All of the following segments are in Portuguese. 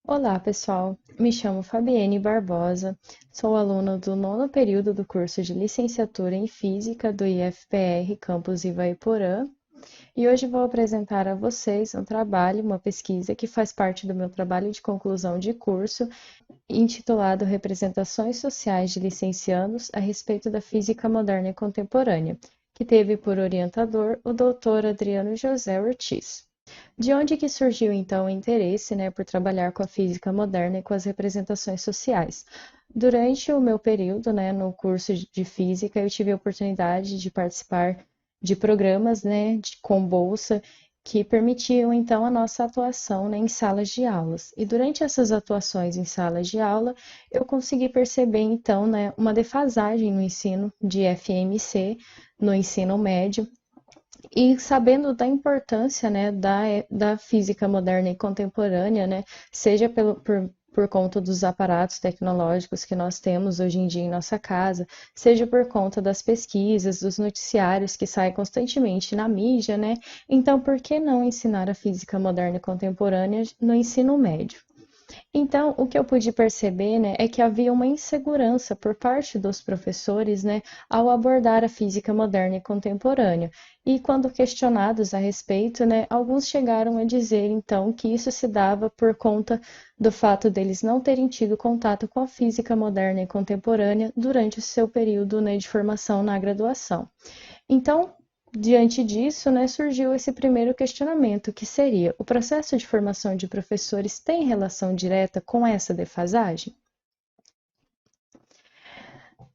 Olá, pessoal. Me chamo Fabienne Barbosa, sou aluna do nono período do curso de Licenciatura em Física do IFPR Campus Ivaiporã e hoje vou apresentar a vocês um trabalho, uma pesquisa que faz parte do meu trabalho de conclusão de curso, intitulado Representações Sociais de Licenciandos a respeito da Física Moderna e Contemporânea, que teve por orientador o Dr. Adriano José Ortiz. De onde que surgiu então o interesse, né, por trabalhar com a física moderna e com as representações sociais? Durante o meu período, né, no curso de física, eu tive a oportunidade de participar de programas, né, com bolsa que permitiam então a nossa atuação, né, em salas de aulas. E durante essas atuações em salas de aula, eu consegui perceber então, né, uma defasagem no ensino de FMC, no ensino médio, e sabendo da importância, né, da física moderna e contemporânea, né, seja por conta dos aparatos tecnológicos que nós temos hoje em dia em nossa casa, seja por conta das pesquisas, dos noticiários que saem constantemente na mídia, né? Então, por que não ensinar a física moderna e contemporânea no ensino médio? Então, o que eu pude perceber, né, é que havia uma insegurança por parte dos professores, né, ao abordar a física moderna e contemporânea. E quando questionados a respeito, né, alguns chegaram a dizer, então, que isso se dava por conta do fato deles não terem tido contato com a física moderna e contemporânea durante o seu período, né, de formação na graduação. Então, diante disso, né, surgiu esse primeiro questionamento, que seria: o processo de formação de professores tem relação direta com essa defasagem?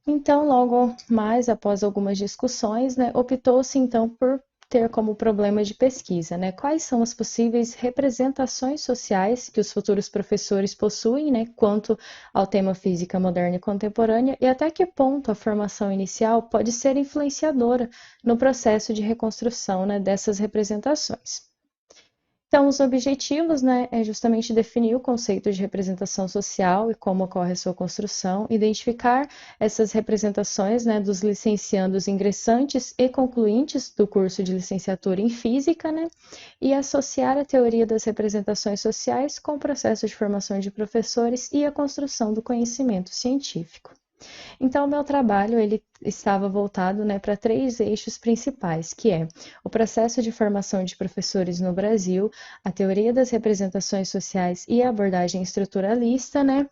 Então, logo mais, após algumas discussões, né, optou-se então por ter como problema de pesquisa, né, quais são as possíveis representações sociais que os futuros professores possuem, né, quanto ao tema física moderna e contemporânea, e até que ponto a formação inicial pode ser influenciadora no processo de reconstrução, né, dessas representações. Então, os objetivos, né, é justamente definir o conceito de representação social e como ocorre a sua construção, identificar essas representações, né, dos licenciandos ingressantes e concluintes do curso de licenciatura em Física, né, e associar a teoria das representações sociais com o processo de formação de professores e a construção do conhecimento científico. Então, o meu trabalho ele estava voltado, né, para três eixos principais, que é o processo de formação de professores no Brasil, a teoria das representações sociais e a abordagem estruturalista, né,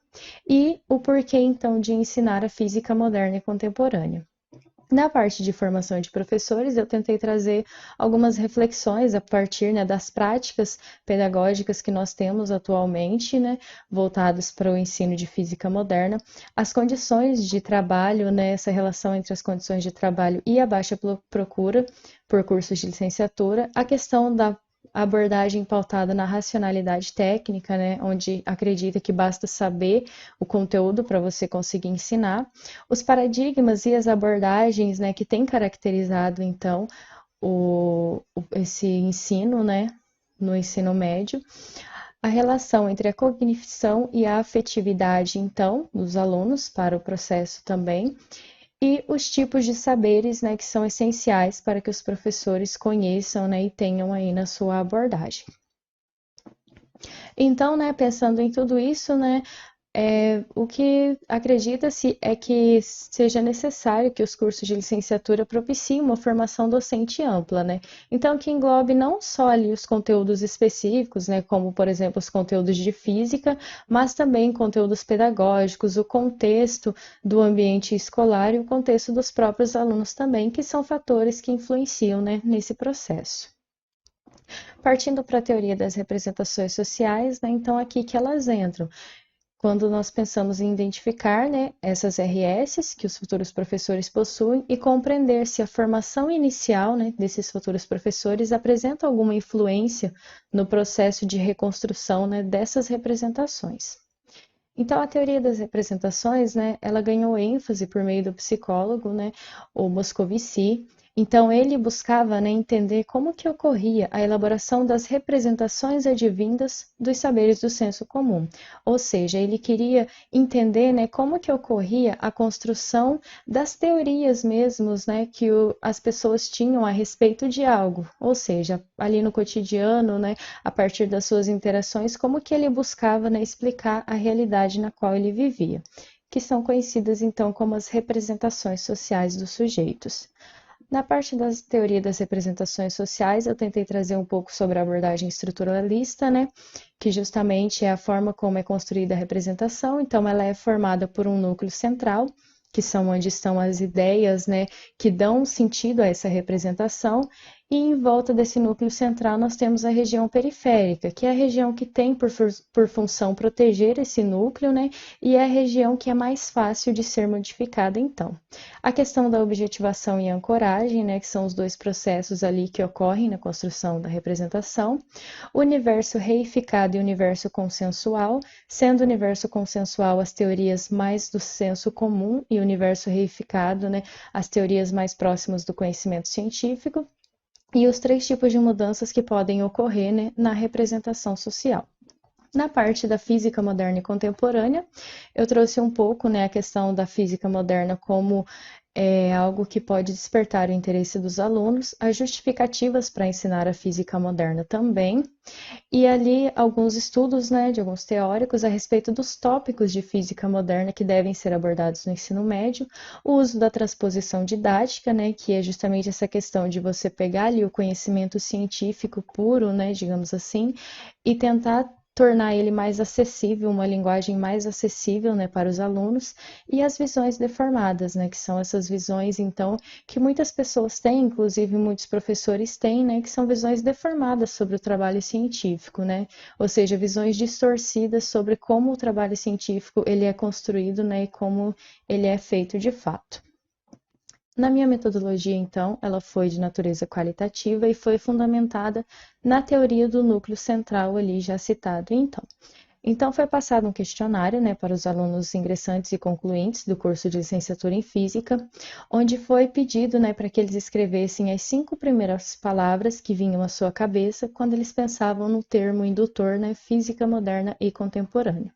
e o porquê então de ensinar a física moderna e contemporânea. Na parte de formação de professores, eu tentei trazer algumas reflexões a partir, né, das práticas pedagógicas que nós temos atualmente, né, voltadas para o ensino de física moderna, as condições de trabalho, né, essa relação entre as condições de trabalho e a baixa procura por cursos de licenciatura, a questão da abordagem pautada na racionalidade técnica, né, onde acredita que basta saber o conteúdo para você conseguir ensinar, os paradigmas e as abordagens, né, que têm caracterizado então esse ensino, né, no ensino médio, a relação entre a cognição e a afetividade, então, dos alunos para o processo também, e os tipos de saberes, né, que são essenciais para que os professores conheçam, né, e tenham aí na sua abordagem. Então, né, pensando em tudo isso, né, o que acredita-se é que seja necessário que os cursos de licenciatura propiciem uma formação docente ampla, né? Então, que englobe não só ali os conteúdos específicos, né, como, por exemplo, os conteúdos de física, mas também conteúdos pedagógicos, o contexto do ambiente escolar e o contexto dos próprios alunos também, que são fatores que influenciam, né, nesse processo. Partindo para a teoria das representações sociais, né, então aqui que elas entram quando nós pensamos em identificar, né, essas RS que os futuros professores possuem e compreender se a formação inicial, né, desses futuros professores apresenta alguma influência no processo de reconstrução, né, dessas representações. Então, a teoria das representações, né, ela ganhou ênfase por meio do psicólogo, né, o Moscovici, Então, ele buscava, né, entender como que ocorria a elaboração das representações advindas dos saberes do senso comum. Ou seja, ele queria entender, né, como que ocorria a construção das teorias mesmos, né, que as pessoas tinham a respeito de algo. Ou seja, ali no cotidiano, né, a partir das suas interações, como que ele buscava, né, explicar a realidade na qual ele vivia, que são conhecidas então como as representações sociais dos sujeitos. Na parte da teoria das representações sociais, eu tentei trazer um pouco sobre a abordagem estruturalista, né? Que justamente é a forma como é construída a representação. Então, ela é formada por um núcleo central, que são onde estão as ideias, né, que dão sentido a essa representação, e em volta desse núcleo central nós temos a região periférica, que é a região que tem por função proteger esse núcleo, né, e é a região que é mais fácil de ser modificada, então. A questão da objetivação e ancoragem, né, que são os dois processos ali que ocorrem na construção da representação, o universo reificado e o universo consensual, sendo o universo consensual as teorias mais do senso comum e o universo reificado, né, as teorias mais próximas do conhecimento científico, e os três tipos de mudanças que podem ocorrer, né, na representação social. Na parte da física moderna e contemporânea, eu trouxe um pouco, né, a questão da física moderna como algo que pode despertar o interesse dos alunos, as justificativas para ensinar a física moderna também, e ali alguns estudos, né, de alguns teóricos a respeito dos tópicos de física moderna que devem ser abordados no ensino médio, o uso da transposição didática, né, que é justamente essa questão de você pegar ali o conhecimento científico puro, né, digamos assim, e tentar tornar ele mais acessível, uma linguagem mais acessível, né, para os alunos, e as visões deformadas, né, que são essas visões, então, que muitas pessoas têm, inclusive muitos professores têm, né, que são visões deformadas sobre o trabalho científico, né, ou seja, visões distorcidas sobre como o trabalho científico ele é construído, né, e como ele é feito de fato. Na minha metodologia, então, ela foi de natureza qualitativa e foi fundamentada na teoria do núcleo central ali já citado, então, foi passado um questionário, né, para os alunos ingressantes e concluintes do curso de licenciatura em Física, onde foi pedido, né, para que eles escrevessem as 5 primeiras palavras que vinham à sua cabeça quando eles pensavam no termo indutor, né, Física moderna e contemporânea.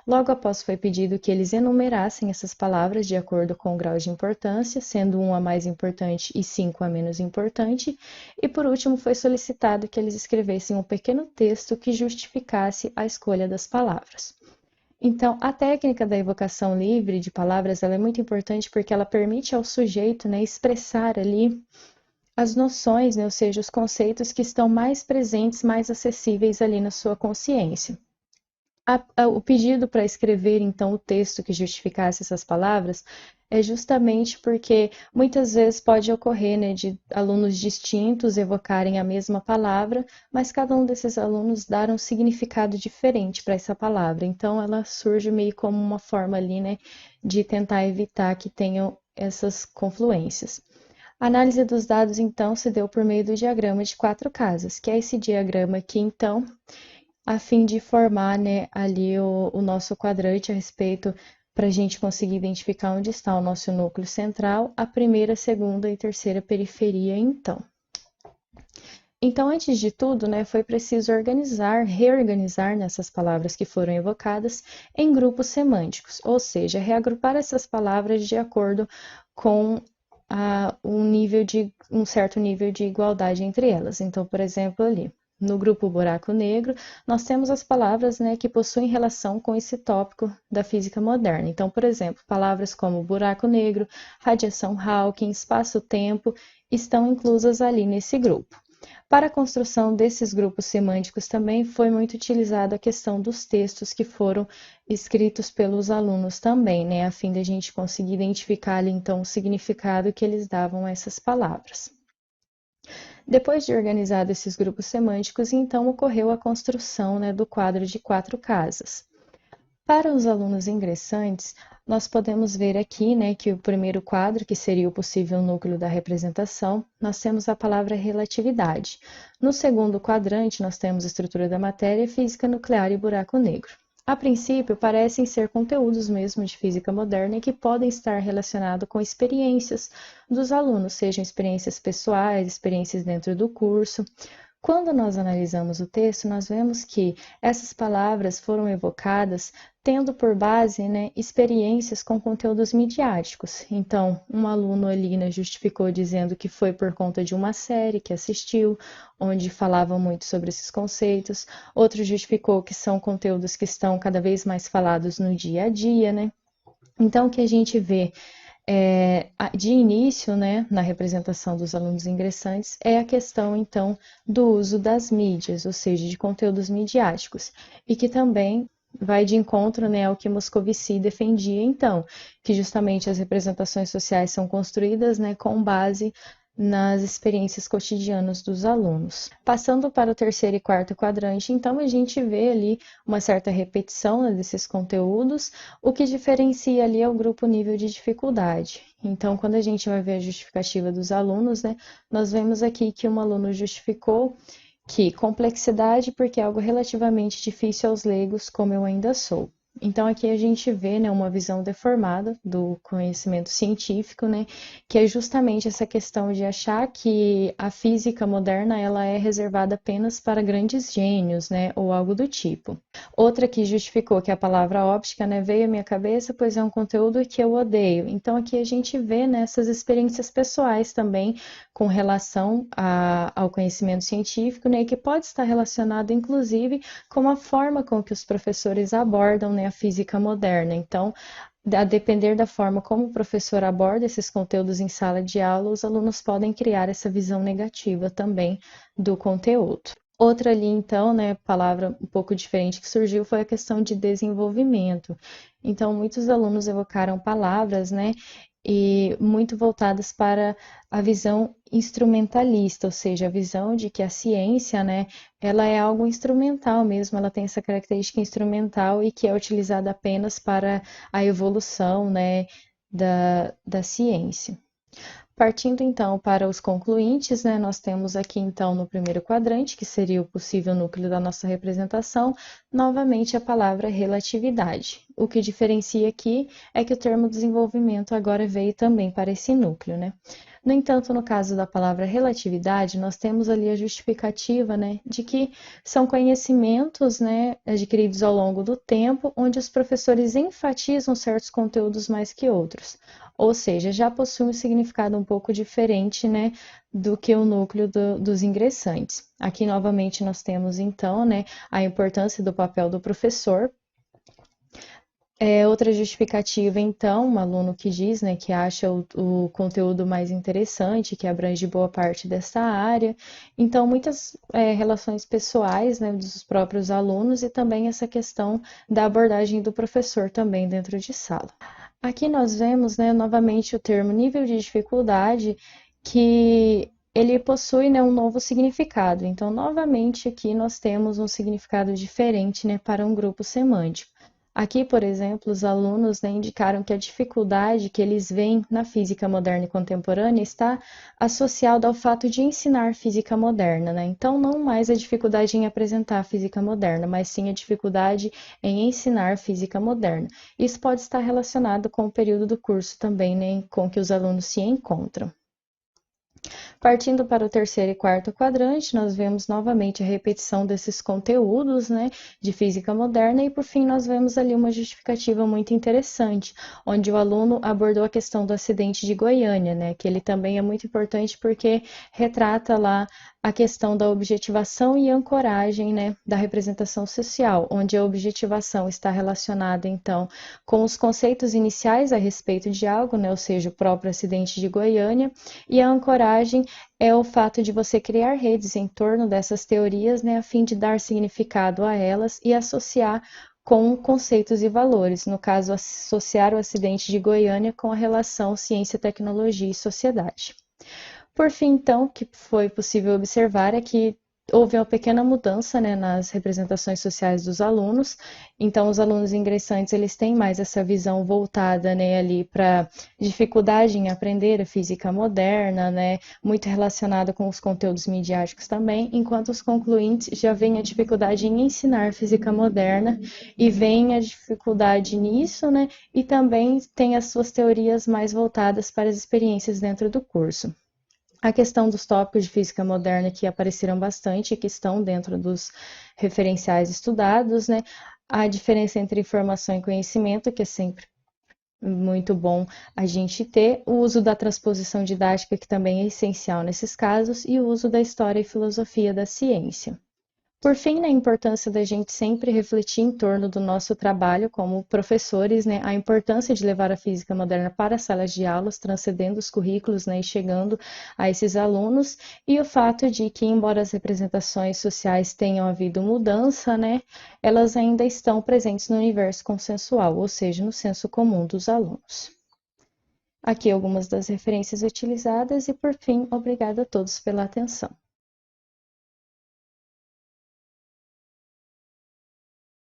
Logo após foi pedido que eles enumerassem essas palavras de acordo com o grau de importância, sendo 1 a mais importante e 5 a menos importante, e por último foi solicitado que eles escrevessem um pequeno texto que justificasse a escolha das palavras. Então, a técnica da evocação livre de palavras ela é muito importante porque ela permite ao sujeito, né, expressar ali as noções, né, ou seja, os conceitos que estão mais presentes, mais acessíveis ali na sua consciência. O pedido para escrever, então, o texto que justificasse essas palavras é justamente porque muitas vezes pode ocorrer, né, de alunos distintos evocarem a mesma palavra, mas cada um desses alunos dar um significado diferente para essa palavra. Então, ela surge meio como uma forma ali, né, de tentar evitar que tenham essas confluências. A análise dos dados, então, se deu por meio do diagrama de 4 casas, que é esse diagrama aqui, então, a fim de formar, né, ali o nosso quadrante a respeito para a gente conseguir identificar onde está o nosso núcleo central, a primeira, segunda e terceira periferia, então. Então, antes de tudo, né, foi preciso reorganizar nessas palavras que foram evocadas em grupos semânticos, ou seja, reagrupar essas palavras de acordo com um certo nível de igualdade entre elas. Então, por exemplo, ali, no grupo buraco negro, nós temos as palavras, né, que possuem relação com esse tópico da física moderna. Então, por exemplo, palavras como buraco negro, radiação Hawking, espaço-tempo estão inclusas ali nesse grupo. Para a construção desses grupos semânticos também foi muito utilizada a questão dos textos que foram escritos pelos alunos também, né, a fim de a gente conseguir identificar ali então o significado que eles davam a essas palavras. Depois de organizado esses grupos semânticos, então ocorreu a construção, né, do quadro de 4 casas. Para os alunos ingressantes, nós podemos ver aqui, né, que o primeiro quadro, que seria o possível núcleo da representação, nós temos a palavra relatividade. No segundo quadrante, nós temos estrutura da matéria, física nuclear e buraco negro. A princípio, parecem ser conteúdos mesmo de física moderna e que podem estar relacionados com experiências dos alunos, sejam experiências pessoais, experiências dentro do curso. Quando nós analisamos o texto, nós vemos que essas palavras foram evocadas tendo por base, né, experiências com conteúdos midiáticos. Então, um aluno ali, né, justificou dizendo que foi por conta de uma série que assistiu, onde falavam muito sobre esses conceitos. Outro justificou que são conteúdos que estão cada vez mais falados no dia a dia, né? Então, o que a gente vê de início, né, na representação dos alunos ingressantes, é a questão, então, do uso das mídias, ou seja, de conteúdos midiáticos, e que também vai de encontro, né, ao que Moscovici defendia, então, que justamente as representações sociais são construídas, né, com base nas experiências cotidianas dos alunos. Passando para o terceiro e quarto quadrante, então a gente vê ali uma certa repetição, né, desses conteúdos, o que diferencia ali é o grupo nível de dificuldade. Então, quando a gente vai ver a justificativa dos alunos, né, nós vemos aqui que um aluno justificou que complexidade porque é algo relativamente difícil aos leigos, como eu ainda sou. Então, aqui a gente vê, né, uma visão deformada do conhecimento científico, né, que é justamente essa questão de achar que a física moderna ela é reservada apenas para grandes gênios, né, ou algo do tipo. Outra que justificou que a palavra óptica, né, veio à minha cabeça, pois é um conteúdo que eu odeio. Então, aqui a gente vê nessas experiências pessoais também com relação ao conhecimento científico, né, que pode estar relacionado, inclusive, com a forma com que os professores abordam, né, a física moderna. Então, a depender da forma como o professor aborda esses conteúdos em sala de aula, os alunos podem criar essa visão negativa também do conteúdo. Outra ali, então, né, palavra um pouco diferente que surgiu foi a questão de desenvolvimento. Então, muitos alunos evocaram palavras, né, e muito voltadas para a visão instrumentalista, ou seja, a visão de que a ciência, né, ela é algo instrumental mesmo, ela tem essa característica instrumental e que é utilizada apenas para a evolução, né, da ciência. Partindo então para os concluintes, né, nós temos aqui então no primeiro quadrante, que seria o possível núcleo da nossa representação, novamente a palavra relatividade. O que diferencia aqui é que o termo desenvolvimento agora veio também para esse núcleo, né? No entanto, no caso da palavra relatividade, nós temos ali a justificativa, né, de que são conhecimentos, né, adquiridos ao longo do tempo, onde os professores enfatizam certos conteúdos mais que outros. Ou seja, já possui um significado um pouco diferente, né, do que o núcleo dos ingressantes. Aqui, novamente, nós temos, então, né, a importância do papel do professor. Outra justificativa, então, um aluno que diz, né, que acha o conteúdo mais interessante, que abrange boa parte dessa área. Então, muitas relações pessoais, né, dos próprios alunos e também essa questão da abordagem do professor também dentro de sala. Aqui nós vemos, né, novamente o termo nível de dificuldade, que ele possui, né, um novo significado. Então, novamente, aqui nós temos um significado diferente, né, para um grupo semântico. Aqui, por exemplo, os alunos, né, indicaram que a dificuldade que eles veem na física moderna e contemporânea está associada ao fato de ensinar física moderna, né? Então, não mais a dificuldade em apresentar a física moderna, mas sim a dificuldade em ensinar física moderna. Isso pode estar relacionado com o período do curso também, né, com que os alunos se encontram. Partindo para o terceiro e quarto quadrante, nós vemos novamente a repetição desses conteúdos, né, de física moderna e, por fim, nós vemos ali uma justificativa muito interessante, onde o aluno abordou a questão do acidente de Goiânia, né, que ele também é muito importante porque retrata lá a questão da objetivação e ancoragem, né, da representação social, onde a objetivação está relacionada, então, com os conceitos iniciais a respeito de algo, né, ou seja, o próprio acidente de Goiânia, e a ancoragem é o fato de você criar redes em torno dessas teorias, né, a fim de dar significado a elas e associar com conceitos e valores, no caso, associar o acidente de Goiânia com a relação ciência, tecnologia e sociedade. Por fim, então, o que foi possível observar é que houve uma pequena mudança, né, nas representações sociais dos alunos. Então, os alunos ingressantes, eles têm mais essa visão voltada, né, ali para dificuldade em aprender a física moderna, né, muito relacionada com os conteúdos midiáticos também, enquanto os concluintes já veem a dificuldade em ensinar física moderna e veem a dificuldade nisso, né, e também tem as suas teorias mais voltadas para as experiências dentro do curso. A questão dos tópicos de física moderna que apareceram bastante e que estão dentro dos referenciais estudados, né? A diferença entre informação e conhecimento, que é sempre muito bom a gente ter, o uso da transposição didática, que também é essencial nesses casos, e o uso da história e filosofia da ciência. Por fim, né, a importância da gente sempre refletir em torno do nosso trabalho como professores, né, a importância de levar a física moderna para as salas de aulas, transcendendo os currículos, né, e chegando a esses alunos, e o fato de que, embora as representações sociais tenham havido mudança, né, elas ainda estão presentes no universo consensual, ou seja, no senso comum dos alunos. Aqui algumas das referências utilizadas e, por fim, obrigada a todos pela atenção.